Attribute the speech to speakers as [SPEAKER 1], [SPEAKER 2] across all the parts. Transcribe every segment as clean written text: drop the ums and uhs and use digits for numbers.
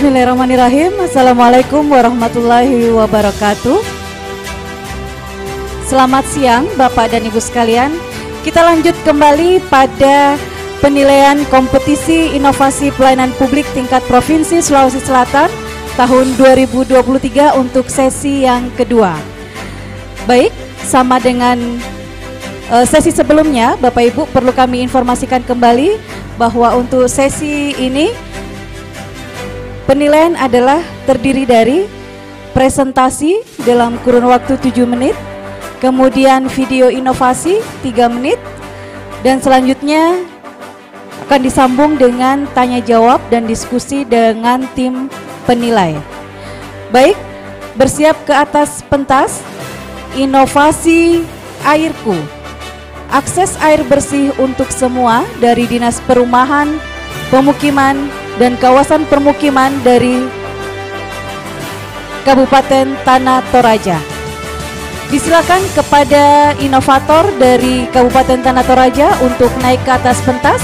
[SPEAKER 1] Bismillahirrahmanirrahim. Assalamualaikum warahmatullahi wabarakatuh. Selamat siang Bapak dan Ibu sekalian. Kita lanjut kembali pada penilaian kompetisi inovasi pelayanan publik tingkat Provinsi Sulawesi Selatan tahun 2023 untuk sesi yang kedua. Baik, sama dengan sesi sebelumnya, Bapak Ibu perlu kami informasikan kembali bahwa untuk sesi ini penilaian adalah terdiri dari presentasi dalam kurun waktu 7 menit, kemudian video inovasi 3 menit, dan selanjutnya akan disambung dengan tanya jawab dan diskusi dengan tim penilai. Baik, bersiap ke atas pentas. Inovasi airku, akses air bersih untuk semua dari Dinas Perumahan, Pemukiman, dan kawasan permukiman dari Kabupaten Tanah Toraja. Disilakan kepada inovator dari Kabupaten Tanah Toraja untuk naik ke atas pentas.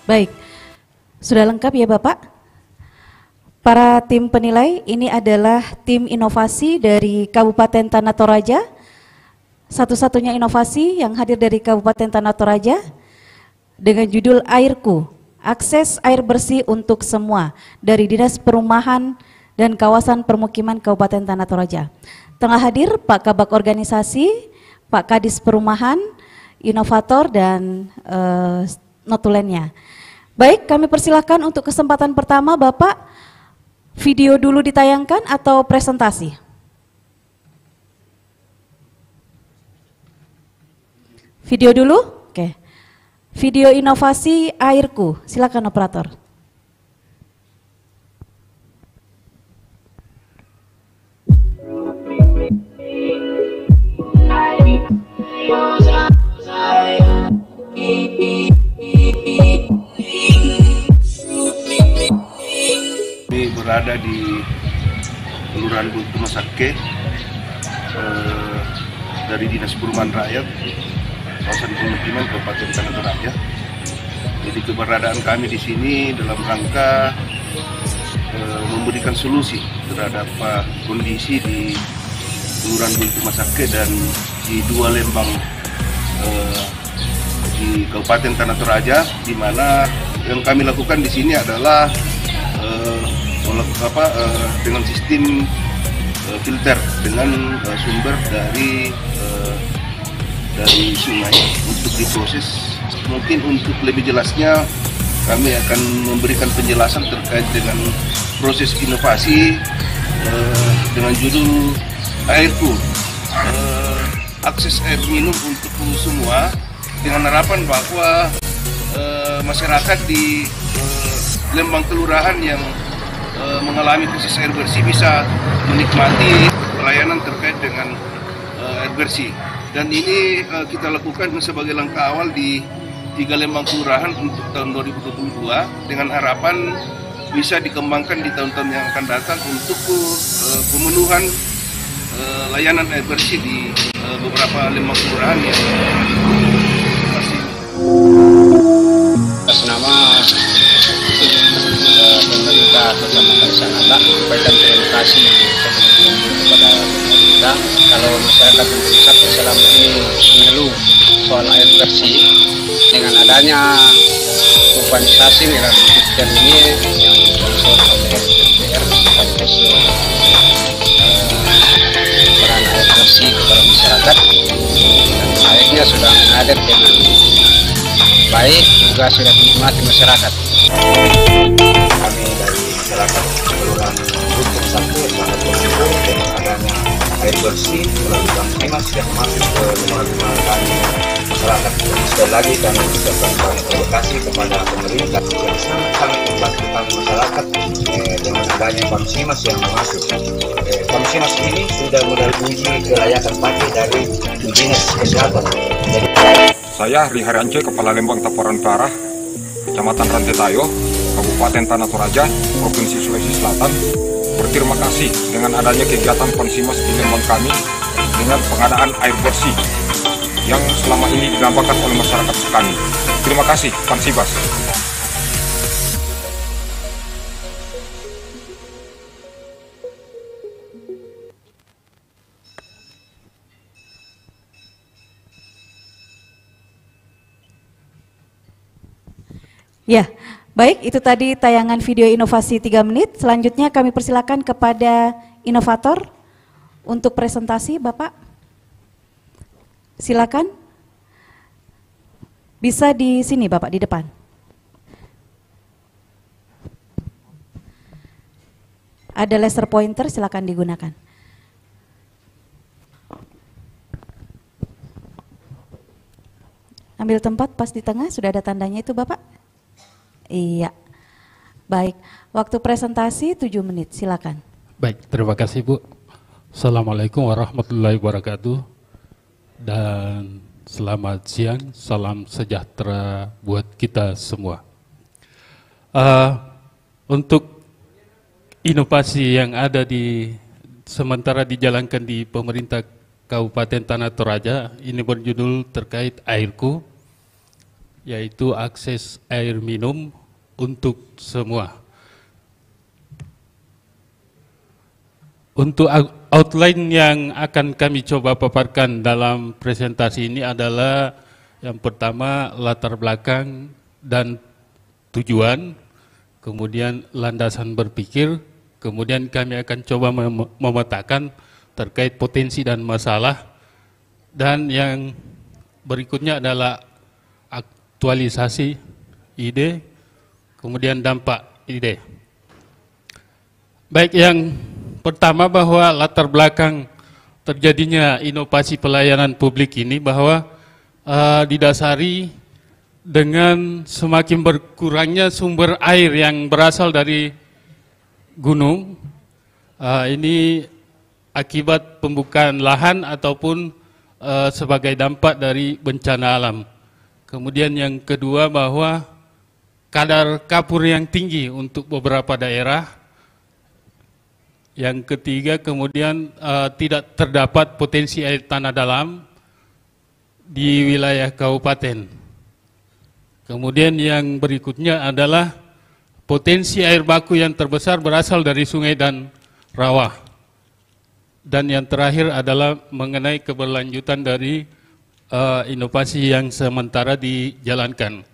[SPEAKER 1] Baik, sudah lengkap ya Bapak? Para tim penilai, ini adalah tim inovasi dari Kabupaten Tanah Toraja. Satu-satunya inovasi yang hadir dari Kabupaten Tanah Toraja dengan judul Airku, akses air bersih untuk semua dari Dinas Perumahan dan Kawasan Permukiman Kabupaten Tanah Toraja. Tengah hadir Pak Kabak Organisasi, Pak Kadis Perumahan, inovator, dan notulennya. Baik, kami persilahkan untuk kesempatan pertama Bapak, video dulu ditayangkan atau presentasi? Video dulu? Oke. Video inovasi airku, silakan operator.
[SPEAKER 2] Berada di Kelurahan Buntu Masake dari Dinas Perumahan Rakyat Kawasan Pemukiman Kabupaten Tanah Toraja. Jadi keberadaan kami di sini dalam rangka memberikan solusi terhadap kondisi di Kelurahan Buntu Masake dan di 2 lembang di Kabupaten Tanah Toraja, di mana yang kami lakukan di sini adalah dengan sistem filter dengan sumber dari sungai untuk diproses. Mungkin untuk lebih jelasnya kami akan memberikan penjelasan terkait dengan proses inovasi dengan judul Airku, akses air minum untuk semua, dengan harapan bahwa masyarakat di lembang kelurahan yang mengalami krisis air bersih bisa menikmati pelayanan terkait dengan air bersih. Dan ini kita lakukan sebagai langkah awal di 3 lembang kelurahan untuk tahun 2022 dengan harapan bisa dikembangkan di tahun-tahun yang akan datang untuk pemenuhan layanan air bersih di beberapa lembang kelurahan yang masih
[SPEAKER 3] atas nama pemerintah Kota Makassar sampaikan terima kasih kepada pemerintah. Kalau masyarakat Makassar selama ini mengeluh soal air bersih, dengan adanya urbanisasi dan ini yang disponsor oleh DPR sekaligus peran air bersih kepada masyarakat, dan airnya sudah mengalir dengan baik, juga sudah dinikmati masyarakat.
[SPEAKER 4] Kami dari masyarakat Kelurahan Buntu Masake sangat bersyukur air bersih melalui Kamsimas yang masuk ke rumah-rumah kami masyarakat. Sekali lagi kami ucapkan banyak terima kasih kepada pemerintah yang sangat membantu kami masyarakat dengan adanya Kamsimas yang masuk. Kamsimas ini sudah mulai uji kelayakan pakai dari Dinas Kesehatan.
[SPEAKER 5] Saya Riharance, Kepala Lembang Taporan Utara, Kecamatan Rantetayo, Kabupaten Tanah Toraja, Provinsi Sulawesi Selatan, berterima kasih dengan adanya kegiatan Kamsimas di Lembang kami dengan pengadaan air bersih yang selama ini didambakan oleh masyarakat kami. Terima kasih, Kamsimas.
[SPEAKER 1] Ya, baik, itu tadi tayangan video inovasi 3 menit. Selanjutnya kami persilakan kepada inovator untuk presentasi, Bapak. Silakan. Bisa di sini, Bapak, di depan. Ada laser pointer, silakan digunakan. Ambil tempat pas di tengah, sudah ada tandanya itu, Bapak? Iya, baik. Waktu presentasi 7 menit, silakan.
[SPEAKER 6] Baik, terima kasih Bu. Assalamualaikum warahmatullahi wabarakatuh. Dan selamat siang, salam sejahtera buat kita semua. Untuk inovasi yang ada sementara dijalankan di pemerintah Kabupaten Tanah Toraja, ini berjudul terkait airku, yaitu akses air minum untuk semua. Untuk outline yang akan kami coba paparkan dalam presentasi ini adalah yang pertama latar belakang dan tujuan, kemudian landasan berpikir, kemudian kami akan coba memetakan terkait potensi dan masalah, dan yang berikutnya adalah aktualisasi ide, kemudian dampak ide. Baik, yang pertama bahwa latar belakang terjadinya inovasi pelayanan publik ini bahwa didasari dengan semakin berkurangnya sumber air yang berasal dari gunung, ini akibat pembukaan lahan ataupun sebagai dampak dari bencana alam. Kemudian yang kedua bahwa kadar kapur yang tinggi untuk beberapa daerah. Yang ketiga kemudian tidak terdapat potensi air tanah dalam di wilayah kabupaten. Kemudian yang berikutnya adalah potensi air baku yang terbesar berasal dari sungai dan rawa. Dan yang terakhir adalah mengenai keberlanjutan dari inovasi yang sementara dijalankan.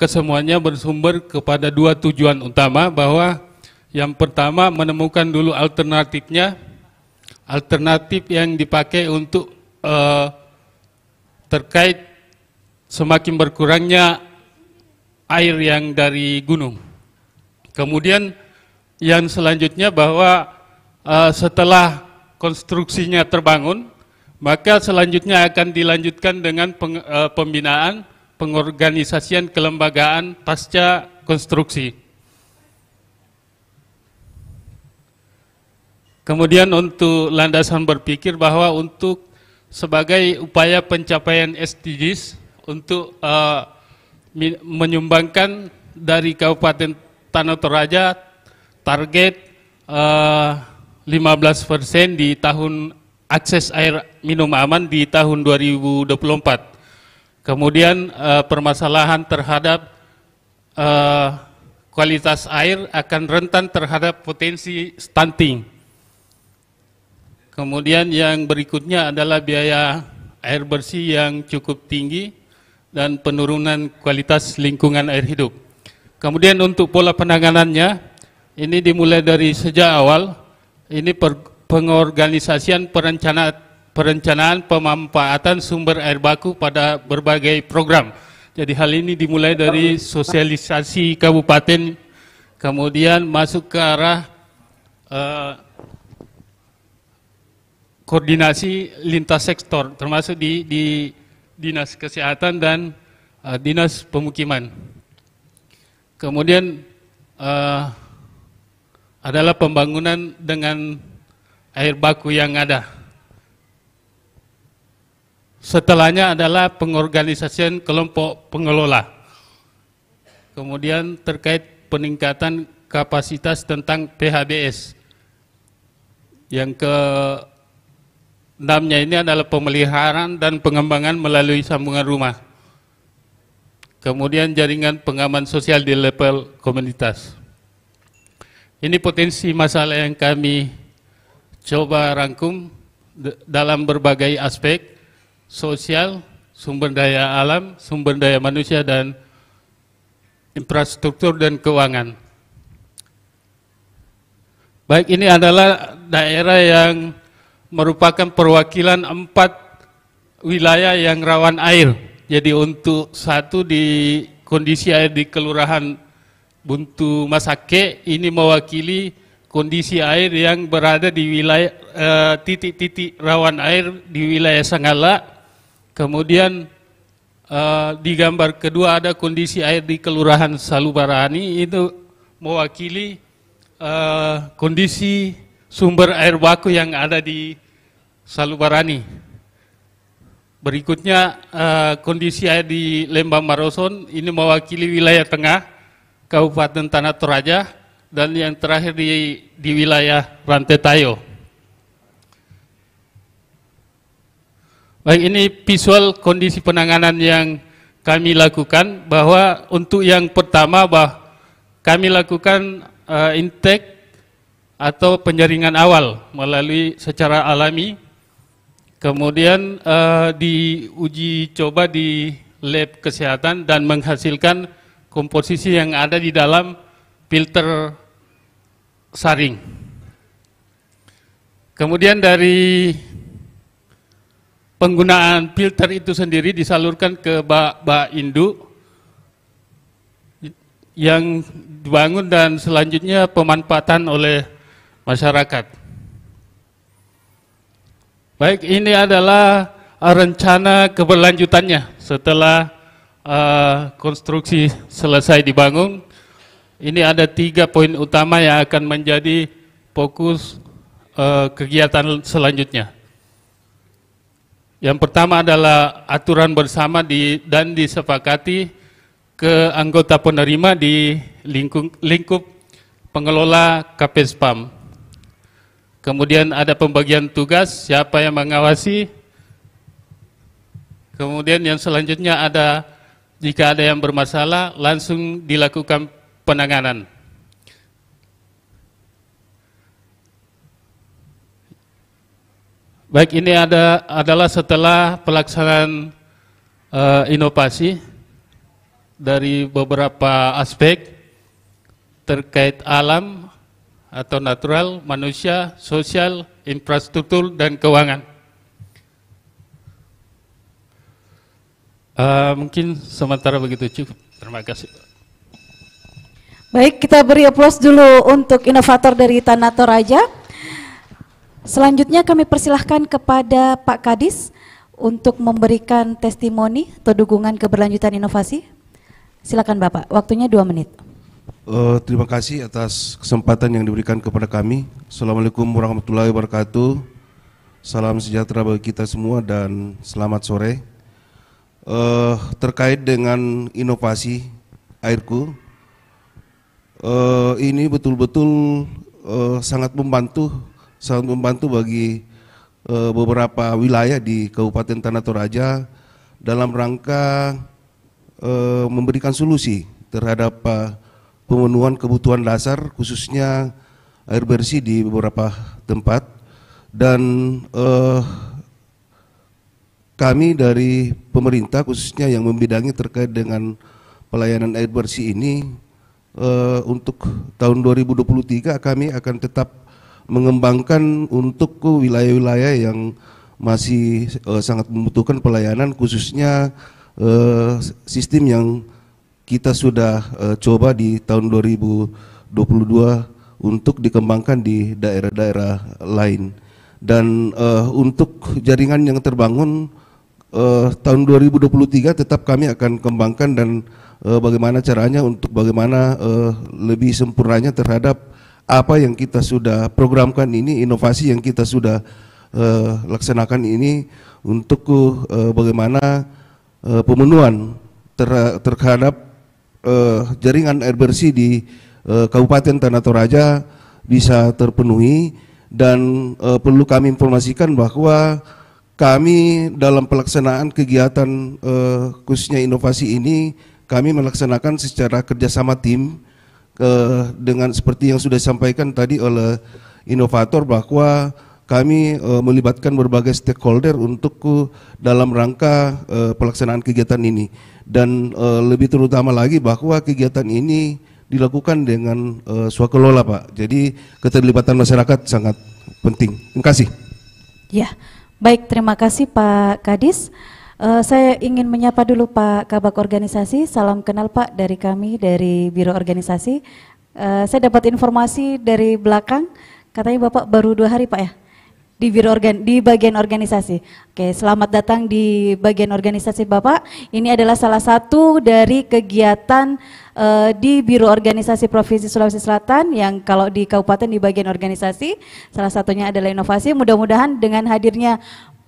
[SPEAKER 6] Kesemuanya bersumber kepada dua tujuan utama, bahwa yang pertama menemukan dulu alternatifnya, alternatif yang dipakai untuk terkait semakin berkurangnya air yang dari gunung. Kemudian yang selanjutnya bahwa setelah konstruksinya terbangun, maka selanjutnya akan dilanjutkan dengan pembinaan, pengorganisasian kelembagaan pasca konstruksi. Kemudian untuk landasan berpikir bahwa untuk sebagai upaya pencapaian SDGs untuk menyumbangkan dari Kabupaten Tanah Toraja target 15% di tahun akses air minum aman di tahun 2024. Kemudian permasalahan terhadap kualitas air akan rentan terhadap potensi stunting. Kemudian yang berikutnya adalah biaya air bersih yang cukup tinggi dan penurunan kualitas lingkungan air hidup. Kemudian untuk pola penanganannya, ini dimulai dari sejak awal, ini pengorganisasian perencanaan pemanfaatan sumber air baku pada berbagai program. Jadi hal ini dimulai dari sosialisasi kabupaten, kemudian masuk ke arah koordinasi lintas sektor, termasuk di Dinas Kesehatan dan Dinas Pemukiman. Kemudian adalah pembangunan dengan air baku yang ada. Setelahnya adalah pengorganisasian kelompok pengelola. Kemudian terkait peningkatan kapasitas tentang PHBS. Yang ke-6-nya ini adalah pemeliharaan dan pengembangan melalui sambungan rumah. Kemudian jaringan pengaman sosial di level komunitas. Ini potensi masalah yang kami coba rangkum dalam berbagai aspek sosial, sumber daya alam, sumber daya manusia, dan infrastruktur dan keuangan. Baik, ini adalah daerah yang merupakan perwakilan 4 wilayah yang rawan air. Jadi untuk satu di kondisi air di Kelurahan Buntu Masake ini mewakili kondisi air yang berada di wilayah titik-titik rawan air di wilayah Sanggala. Kemudian di gambar kedua ada kondisi air di Kelurahan Salubarani, itu mewakili kondisi sumber air baku yang ada di Salubarani. Berikutnya kondisi air di Lembang Maroson, ini mewakili wilayah tengah Kabupaten Tanah Toraja, dan yang terakhir di wilayah Rantai Tayo. Baik, ini visual kondisi penanganan yang kami lakukan, bahwa untuk yang pertama kami lakukan intake atau penjaringan awal melalui secara alami, kemudian diuji coba di lab kesehatan dan menghasilkan komposisi yang ada di dalam filter saring. Kemudian dari penggunaan filter itu sendiri disalurkan ke bak induk yang dibangun dan selanjutnya pemanfaatan oleh masyarakat. Baik, ini adalah rencana keberlanjutannya setelah konstruksi selesai dibangun. Ini ada 3 poin utama yang akan menjadi fokus kegiatan selanjutnya. Yang pertama adalah aturan bersama dan disepakati ke anggota penerima di lingkup pengelola KPSPAM. Kemudian ada pembagian tugas, siapa yang mengawasi. Kemudian yang selanjutnya ada, jika ada yang bermasalah langsung dilakukan penanganan. Baik, ini adalah setelah pelaksanaan inovasi dari beberapa aspek terkait alam atau natural, manusia, sosial, infrastruktur, dan keuangan. Mungkin sementara begitu cukup. Terima kasih.
[SPEAKER 1] Baik, kita beri aplaus dulu untuk inovator dari Tanah Toraja. Selanjutnya kami persilahkan kepada Pak Kadis untuk memberikan testimoni atau dukungan keberlanjutan inovasi. Silakan Bapak, waktunya 2 menit.
[SPEAKER 2] Terima kasih atas kesempatan yang diberikan kepada kami. Assalamualaikum warahmatullahi wabarakatuh. Salam sejahtera bagi kita semua dan selamat sore. Terkait dengan inovasi airku, ini betul-betul sangat membantu bagi beberapa wilayah di Kabupaten Tanah Toraja dalam rangka memberikan solusi terhadap pemenuhan kebutuhan dasar, khususnya air bersih di beberapa tempat. Dan kami dari pemerintah khususnya yang membidangi terkait dengan pelayanan air bersih ini, untuk tahun 2023 kami akan tetap mengembangkan untuk wilayah-wilayah yang masih sangat membutuhkan pelayanan, khususnya sistem yang kita sudah coba di tahun 2022 untuk dikembangkan di daerah-daerah lain. Dan untuk jaringan yang terbangun tahun 2023 tetap kami akan kembangkan dan bagaimana caranya untuk bagaimana lebih sempurnanya terhadap apa yang kita sudah programkan ini, inovasi yang kita sudah laksanakan ini untuk bagaimana pemenuhan terhadap jaringan air bersih di Kabupaten Tanah Toraja bisa terpenuhi. Dan perlu kami informasikan bahwa kami dalam pelaksanaan kegiatan khususnya inovasi ini kami melaksanakan secara kerjasama tim dengan seperti yang sudah disampaikan tadi oleh inovator bahwa kami melibatkan berbagai stakeholder untuk dalam rangka pelaksanaan kegiatan ini. Dan lebih terutama lagi bahwa kegiatan ini dilakukan dengan swakelola, Pak. Jadi keterlibatan masyarakat sangat penting. Terima kasih.
[SPEAKER 1] Ya, baik, terima kasih Pak Kadis. Saya ingin menyapa dulu Pak Kabak Organisasi. Salam kenal Pak dari kami dari Biro Organisasi. Saya dapat informasi dari belakang, katanya Bapak baru 2 hari Pak ya? Di bagian organisasi. Oke, selamat datang di bagian organisasi Bapak. Ini adalah salah satu dari kegiatan di Biro Organisasi Provinsi Sulawesi Selatan yang kalau di kabupaten di bagian organisasi, salah satunya adalah inovasi. Mudah-mudahan dengan hadirnya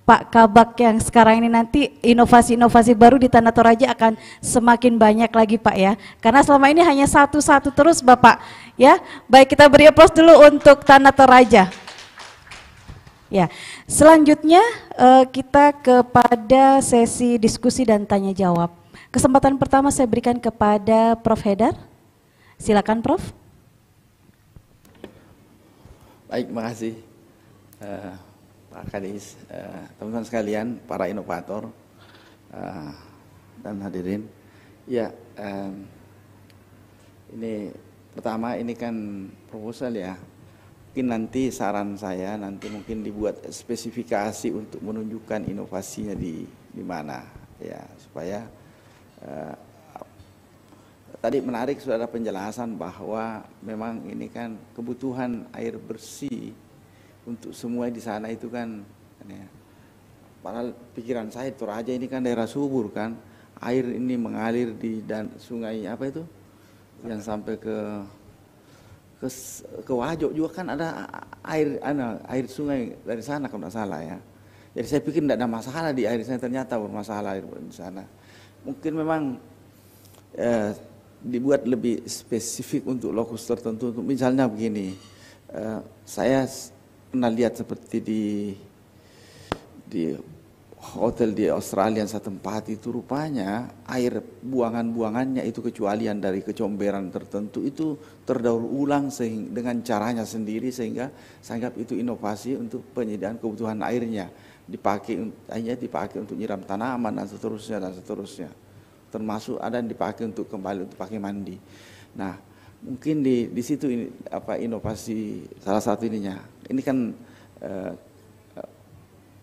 [SPEAKER 1] Pak Kabak yang sekarang ini nanti inovasi-inovasi baru di Tanah Toraja akan semakin banyak lagi Pak ya. Karena selama ini hanya satu-satu terus Bapak ya. Baik, kita beri aplaus dulu untuk Tanah Toraja. Ya, selanjutnya kita kepada sesi diskusi dan tanya jawab. Kesempatan pertama saya berikan kepada Prof. Haidar. Silakan Prof.
[SPEAKER 7] Baik, makasih Pak Kadis, teman-teman sekalian, para inovator dan hadirin. Ya, ini pertama ini kan proposal ya. Mungkin nanti saran saya nanti mungkin dibuat spesifikasi untuk menunjukkan inovasinya di mana ya, supaya tadi menarik sudah ada penjelasan bahwa memang ini kan kebutuhan air bersih untuk semua di sana itu kan ya, padahal pikiran saya Toraja ini kan daerah subur kan, air ini mengalir di dan sungai apa itu yang sampai ke Wajo juga kan ada air sungai dari sana kalau tidak salah ya. Jadi saya pikir tidak ada masalah di air sana, ternyata bermasalah air di sana. Mungkin memang dibuat lebih spesifik untuk lokus tertentu. Untuk misalnya begini, saya pernah lihat seperti di hotel di Australia satu tempat itu rupanya air buangannya itu kecualian dari kecomberan tertentu itu terdaur ulang dengan caranya sendiri, sehingga saya anggap itu inovasi untuk penyediaan kebutuhan airnya, dipakai untuk nyiram tanaman dan seterusnya, termasuk ada yang dipakai untuk kembali untuk pakai mandi. Nah, mungkin di situ ini inovasi salah satu ininya. Ini kan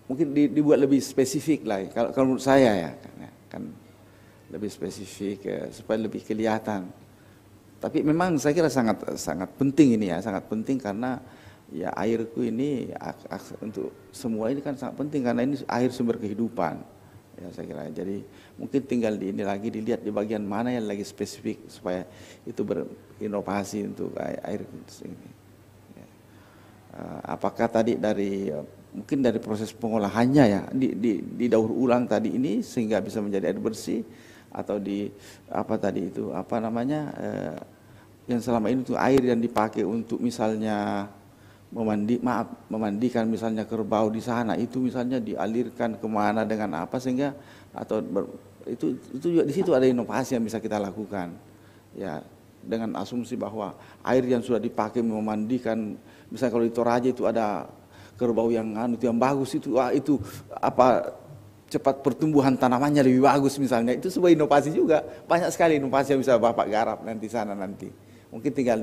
[SPEAKER 7] mungkin dibuat lebih spesifik lah kalau menurut saya ya kan lebih spesifik supaya lebih kelihatan. Tapi memang saya kira sangat penting ini ya, sangat penting karena ya airku ini untuk semua ini kan sangat penting karena ini air sumber kehidupan ya saya kira. Jadi mungkin tinggal dilihat di bagian mana yang lagi spesifik supaya itu berinovasi untuk air ini. Ya. Apakah tadi mungkin dari proses pengolahannya ya didaur ulang tadi ini sehingga bisa menjadi air bersih, atau yang selama ini itu air yang dipakai untuk misalnya memandikan misalnya kerbau di sana itu misalnya dialirkan kemana dengan apa sehingga itu juga di situ ada inovasi yang bisa kita lakukan ya, dengan asumsi bahwa air yang sudah dipakai memandikan misalnya kalau di Toraja itu ada kerbau yang bagus itu cepat pertumbuhan tanamannya lebih bagus misalnya, itu sebuah inovasi juga. Banyak sekali inovasi yang bisa Bapak garap nanti sana nanti. Mungkin tinggal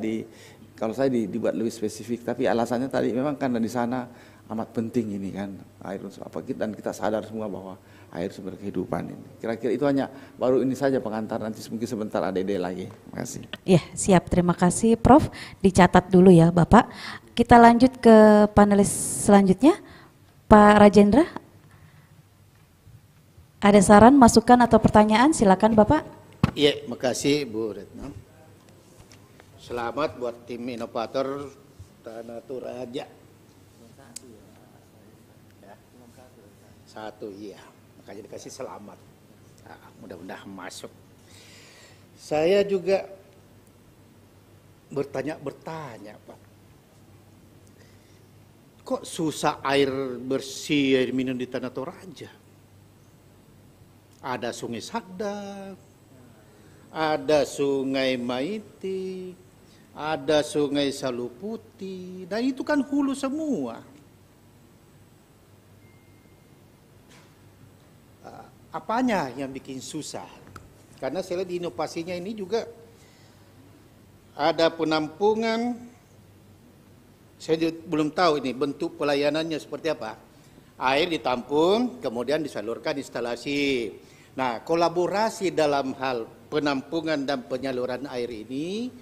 [SPEAKER 7] kalau saya dibuat lebih spesifik, tapi alasannya tadi memang karena di sana amat penting ini kan air dan kita sadar semua bahwa air sumber kehidupan ini. Kira-kira itu hanya baru ini saja pengantar, nanti mungkin sebentar ada ide lagi. Terima kasih.
[SPEAKER 1] Ya, siap. Terima kasih Prof. Dicatat dulu ya Bapak. Kita lanjut ke panelis selanjutnya, Pak Rajendra, ada saran, masukan atau pertanyaan? Silakan Bapak.
[SPEAKER 8] Iya, makasih Bu Retno. Selamat buat tim inovator Tanah Toraja. Ya. Satu, iya. Makanya dikasih selamat. Nah, mudah-mudahan masuk. Saya juga bertanya Pak. Kok susah air bersih, air minum di Tanah Toraja? Ada Sungai Sadar, ada Sungai Maiti, ada Sungai Saluputi, dan itu kan hulu semua. Apanya yang bikin susah? Karena saya lihat di inovasinya ini juga ada penampungan. Saya belum tahu ini bentuk pelayanannya seperti apa. Air ditampung, kemudian disalurkan instalasi. Nah, kolaborasi dalam hal penampungan dan penyaluran air ini,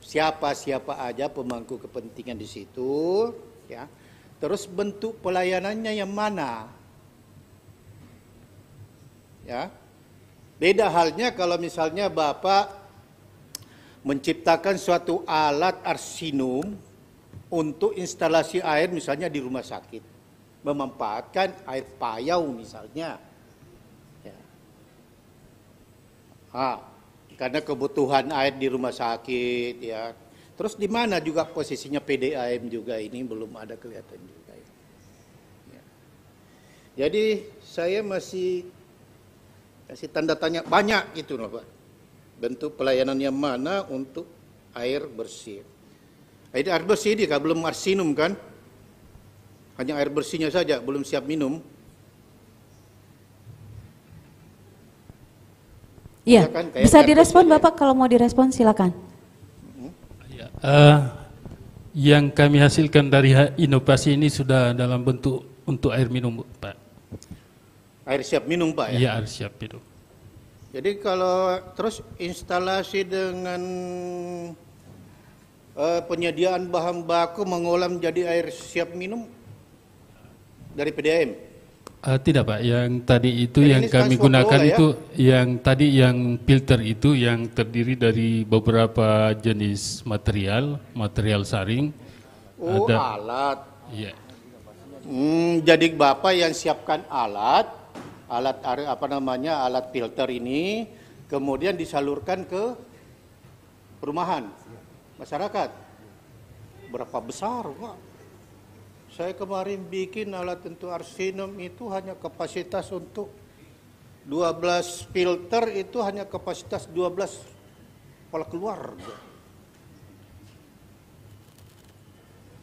[SPEAKER 8] siapa-siapa aja pemangku kepentingan di situ, ya. Terus bentuk pelayanannya yang mana? Ya. Beda halnya kalau misalnya Bapak menciptakan suatu alat arsinum untuk instalasi air misalnya di rumah sakit, memanfaatkan air payau misalnya, ya. Karena kebutuhan air di rumah sakit, ya. Terus di mana juga posisinya PDAM juga ini belum ada kelihatan juga. Ya. Jadi saya masih tanda tanya banyak gitu loh Pak. Bentuk pelayanan yang mana untuk air bersih. Air bersih ini kan belum arsinum kan? Hanya air bersihnya saja, belum siap minum.
[SPEAKER 1] Iya,
[SPEAKER 8] Ya kan,
[SPEAKER 1] bisa direspon Bapak, kalau mau direspon silakan.
[SPEAKER 6] Yang kami hasilkan dari inovasi ini sudah dalam bentuk untuk air minum, Pak.
[SPEAKER 8] Air siap minum Pak ya?
[SPEAKER 6] Iya, air siap minum.
[SPEAKER 8] Jadi kalau terus instalasi dengan penyediaan bahan baku mengolah menjadi air siap minum dari PDAM?
[SPEAKER 6] Tidak Pak, yang tadi itu
[SPEAKER 8] jadi
[SPEAKER 6] yang kami gunakan
[SPEAKER 8] ya?
[SPEAKER 6] itu, yang tadi yang filter itu yang terdiri dari beberapa jenis material saring.
[SPEAKER 8] Oh,
[SPEAKER 6] ada,
[SPEAKER 8] alat.
[SPEAKER 6] Iya.
[SPEAKER 8] Jadi Bapak yang siapkan alat alat filter ini, kemudian disalurkan ke perumahan masyarakat. Berapa besar Pak? Saya kemarin bikin alat untuk arsinum itu hanya kapasitas untuk 12 filter, itu hanya kapasitas 12 kepala keluarga.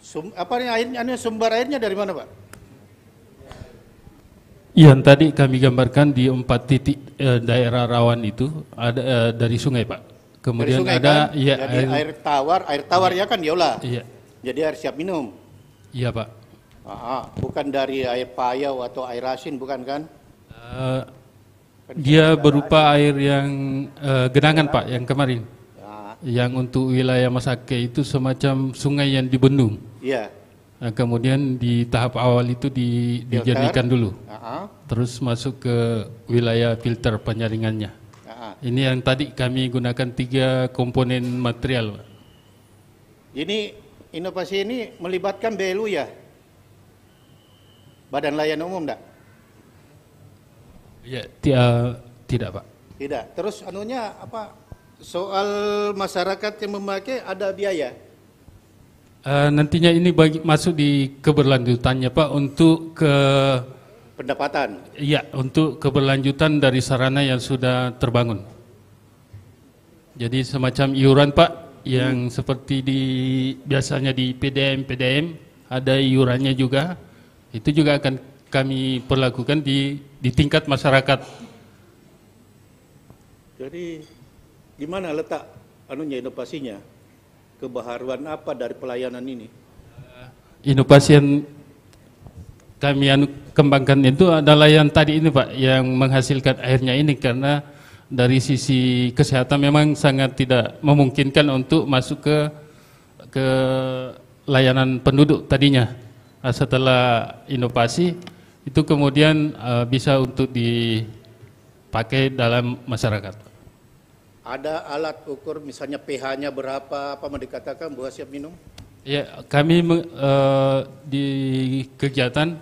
[SPEAKER 8] Sumber airnya dari mana Pak?
[SPEAKER 6] Yang tadi kami gambarkan di 4 titik daerah rawan itu ada dari sungai Pak. Kemudian
[SPEAKER 8] sungai,
[SPEAKER 6] ada
[SPEAKER 8] kan?
[SPEAKER 6] ya
[SPEAKER 8] jadi air tawar ya kan diolah.
[SPEAKER 6] Iya.
[SPEAKER 8] Jadi air siap minum.
[SPEAKER 6] Iya Pak.
[SPEAKER 8] Bukan dari air payau atau air asin, bukan kan?
[SPEAKER 6] Dia berupa air yang genangan Pak, yang kemarin. Yang untuk wilayah Masake itu semacam sungai yang dibendung.
[SPEAKER 8] Iya.
[SPEAKER 6] Kemudian di tahap awal itu dijernihkan dulu. Terus masuk ke wilayah filter penyaringannya. Ini yang tadi kami gunakan 3 komponen material. Ini
[SPEAKER 8] inovasi ini melibatkan BLU ya? Badan Layanan Umum enggak?
[SPEAKER 6] Ya, tidak Pak.
[SPEAKER 8] Tidak. Terus anunya apa? Soal masyarakat yang memakai ada biaya?
[SPEAKER 6] Nantinya ini masuk di keberlanjutannya Pak, untuk
[SPEAKER 8] pendapatan.
[SPEAKER 6] Iya, untuk keberlanjutan dari sarana yang sudah terbangun. Jadi semacam iuran Pak, yang seperti biasanya di PDAM ada iurannya juga. Itu juga akan kami perlakukan di tingkat masyarakat.
[SPEAKER 8] Jadi di mana letak inovasinya? Kebaharuan apa dari pelayanan ini?
[SPEAKER 6] Inovasi yang kami kembangkan itu adalah yang tadi ini Pak, yang menghasilkan airnya ini, karena dari sisi kesehatan memang sangat tidak memungkinkan untuk masuk ke layanan penduduk tadinya. setelah inovasi itu kemudian bisa untuk dipakai dalam masyarakat.
[SPEAKER 8] Ada alat ukur misalnya pH-nya berapa, apa mau dikatakan buah siap minum?
[SPEAKER 6] Ya, kami di kegiatan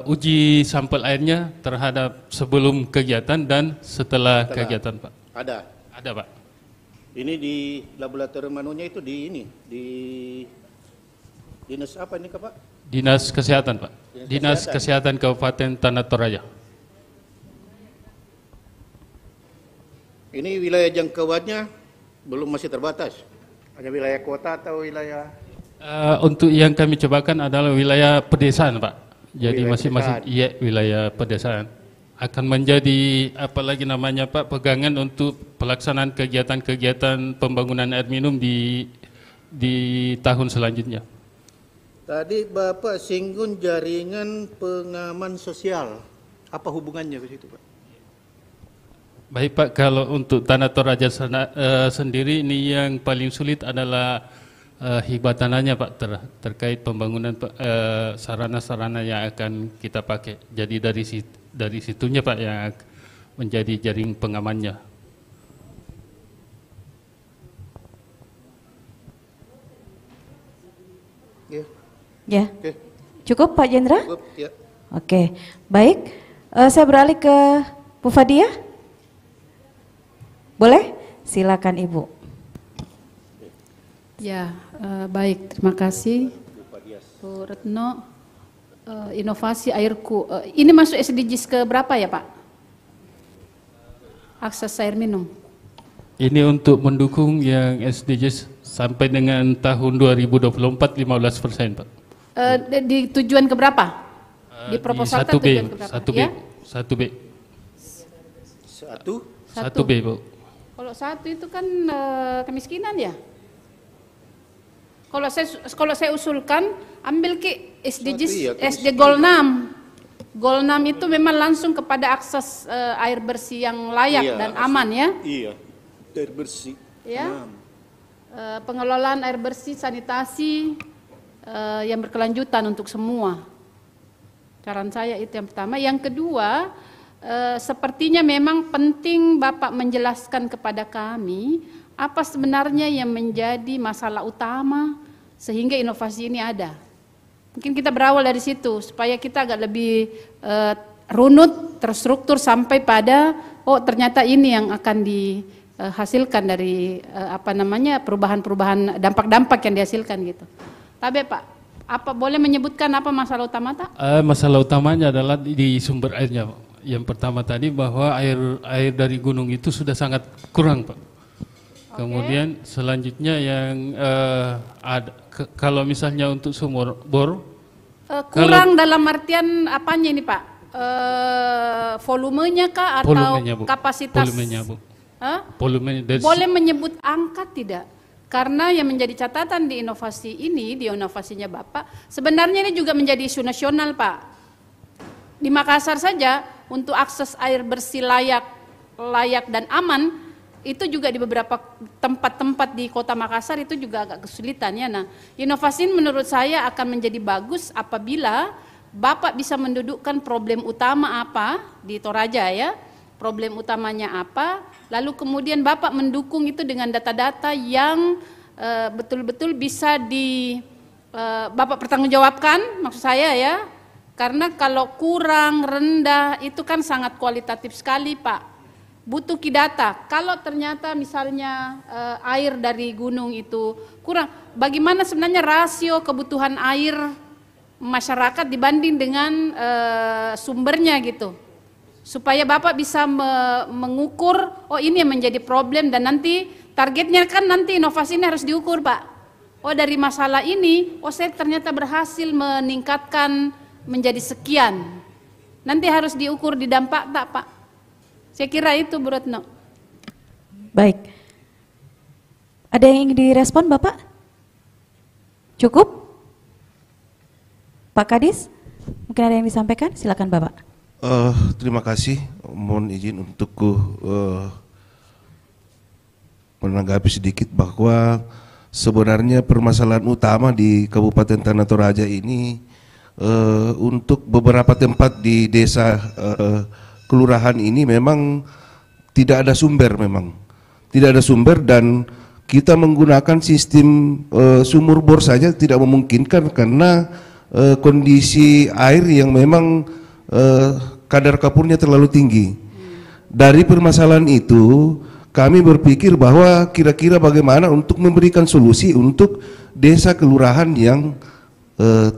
[SPEAKER 6] uji sampel airnya terhadap sebelum kegiatan dan setelah kegiatan, Pak.
[SPEAKER 8] Ada?
[SPEAKER 6] Ada, Pak.
[SPEAKER 8] Ini di laboratorium manunya itu di ini, di dinas apa ini Pak?
[SPEAKER 6] Dinas Kesehatan, Pak. Dinas Kesehatan Kabupaten Tanah Toraja.
[SPEAKER 8] Ini wilayah jangkauannya belum masih terbatas. Hanya wilayah kota atau wilayah?
[SPEAKER 6] Untuk yang kami cobakan adalah wilayah pedesaan, Pak. Jadi
[SPEAKER 8] Wilayah
[SPEAKER 6] masing-masing iya wilayah pedesaan akan menjadi apalagi namanya Pak pegangan untuk pelaksanaan kegiatan-kegiatan pembangunan air minum di tahun selanjutnya.
[SPEAKER 8] Tadi Bapak singgung jaringan pengaman sosial. Apa hubungannya ke situ, Pak?
[SPEAKER 6] Baik Pak, kalau untuk Tanah Toraja sendiri ini yang paling sulit adalah hikmatananya Pak terkait pembangunan sarana-sarana yang akan kita pakai. Jadi dari situnya Pak yang menjadi jaring pengamannya.
[SPEAKER 1] Ya, cukup Pak Jendra?
[SPEAKER 8] Cukup, ya.
[SPEAKER 1] Oke, baik. Saya beralih ke Bu Fadia. Boleh? Silakan Ibu.
[SPEAKER 9] Ya, baik. Terima kasih Bu Retno. Inovasi airku. Ini masuk SDGs ke berapa ya Pak? Akses air minum.
[SPEAKER 6] Ini untuk mendukung yang SDGs sampai dengan tahun 2024 15%, Pak.
[SPEAKER 9] Di tujuan ke berapa? Di proposal
[SPEAKER 6] di 1B,
[SPEAKER 9] tujuan ke berapa?
[SPEAKER 6] 1B,
[SPEAKER 9] Ya?
[SPEAKER 6] 1B. 1B, Bu.
[SPEAKER 9] Kalau 1 itu kan kemiskinan ya? Kalau saya usulkan ambil ke SDGs, SD Goal 6. Goal 6 itu memang langsung kepada akses air bersih yang layak dan aman ya.
[SPEAKER 8] Iya, air bersih.
[SPEAKER 9] Ya. Pengelolaan air bersih, sanitasi yang berkelanjutan untuk semua. Saran saya itu yang pertama. Yang kedua, sepertinya memang penting Bapak menjelaskan kepada kami apa sebenarnya yang menjadi masalah utama sehingga inovasi ini ada. Mungkin kita berawal dari situ supaya kita agak lebih runut, terstruktur sampai pada ternyata ini yang akan dihasilkan dari perubahan-perubahan dampak-dampak yang dihasilkan gitu. Tapi Pak, apa boleh menyebutkan apa masalah utama tak?
[SPEAKER 6] Masalah utamanya adalah di sumber airnya, Pak. Yang pertama tadi bahwa air dari gunung itu sudah sangat kurang, Pak. Kemudian selanjutnya yang ada kalau misalnya untuk sumur bor
[SPEAKER 9] kurang dalam artian apanya ini Pak? Volumenya kah atau
[SPEAKER 6] volumenya, Bu.
[SPEAKER 9] kapasitas?
[SPEAKER 6] Volumenya, Bu. Volumenya dari
[SPEAKER 9] boleh menyebut angka tidak? Karena yang menjadi catatan di inovasi ini, di inovasinya Bapak, sebenarnya ini juga menjadi isu nasional Pak. Di Makassar saja untuk akses air bersih layak dan aman itu juga di beberapa tempat-tempat di Kota Makassar itu juga agak kesulitan ya. Nah, inovasi ini menurut saya akan menjadi bagus apabila Bapak bisa mendudukkan problem utama apa di Toraja ya. Problem utamanya apa? Lalu kemudian Bapak mendukung itu dengan data-data yang betul-betul bisa Bapak pertanggungjawabkan maksud saya ya. Karena kalau kurang, rendah itu kan sangat kualitatif sekali Pak. Butuh data. Kalau ternyata misalnya air dari gunung itu kurang, bagaimana sebenarnya rasio kebutuhan air masyarakat dibanding dengan sumbernya gitu, supaya Bapak bisa mengukur ini yang menjadi problem dan nanti targetnya kan nanti inovasi ini harus diukur Pak. Dari masalah ini, saya ternyata berhasil meningkatkan menjadi sekian. Nanti harus diukur di dampak tak Pak? Saya kira itu Bu Retno.
[SPEAKER 1] Baik. Ada yang ingin direspon Bapak? Cukup? Pak Kadis? Mungkin ada yang disampaikan? Silakan Bapak.
[SPEAKER 2] Terima kasih. Mohon izin untuk menanggapi sedikit bahwa sebenarnya permasalahan utama di Kabupaten Tanah Toraja ini untuk beberapa tempat di desa kelurahan ini memang tidak ada sumber, dan kita menggunakan sistem sumur bor saja tidak memungkinkan karena kondisi air yang memang kadar kapurnya terlalu tinggi. Dari permasalahan itu kami berpikir bahwa kira-kira bagaimana untuk memberikan solusi untuk desa kelurahan yang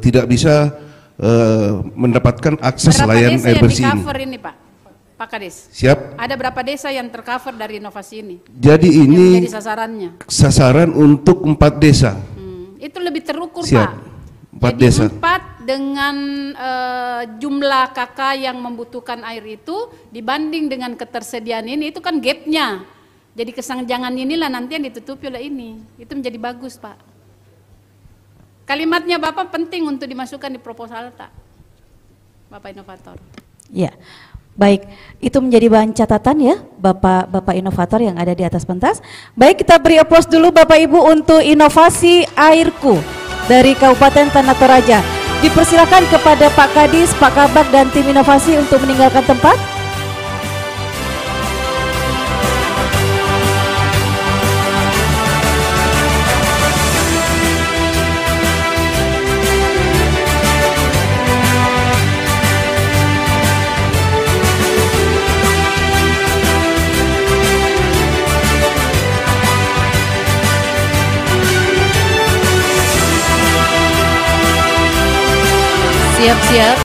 [SPEAKER 2] tidak bisa mendapatkan akses layanan air bersih ini.
[SPEAKER 9] Berapa desa yang di-cover ini, Pak Kades?
[SPEAKER 2] Siap.
[SPEAKER 9] Ada berapa desa yang tercover dari inovasi ini?
[SPEAKER 2] Jadi ini
[SPEAKER 9] menjadi sasarannya.
[SPEAKER 2] Sasaran untuk 4 desa.
[SPEAKER 9] Itu lebih terukur,
[SPEAKER 2] Siap.
[SPEAKER 9] Pak.
[SPEAKER 2] 4 desa.
[SPEAKER 9] 4 dengan jumlah kakak yang membutuhkan air itu dibanding dengan ketersediaan ini, itu kan gapnya. Jadi kesenjangan inilah nanti yang ditutupi oleh ini. Itu menjadi bagus, Pak. Kalimatnya Bapak penting untuk dimasukkan di proposal, tak? Bapak inovator.
[SPEAKER 1] Ya, baik. Itu menjadi bahan catatan ya, Bapak inovator yang ada di atas pentas. Baik, kita beri aplaus dulu Bapak Ibu untuk inovasi airku dari Kabupaten Tanah Toraja. Dipersilakan kepada Pak Kadis, Pak Kabak, dan tim inovasi untuk meninggalkan tempat. Siap-siap.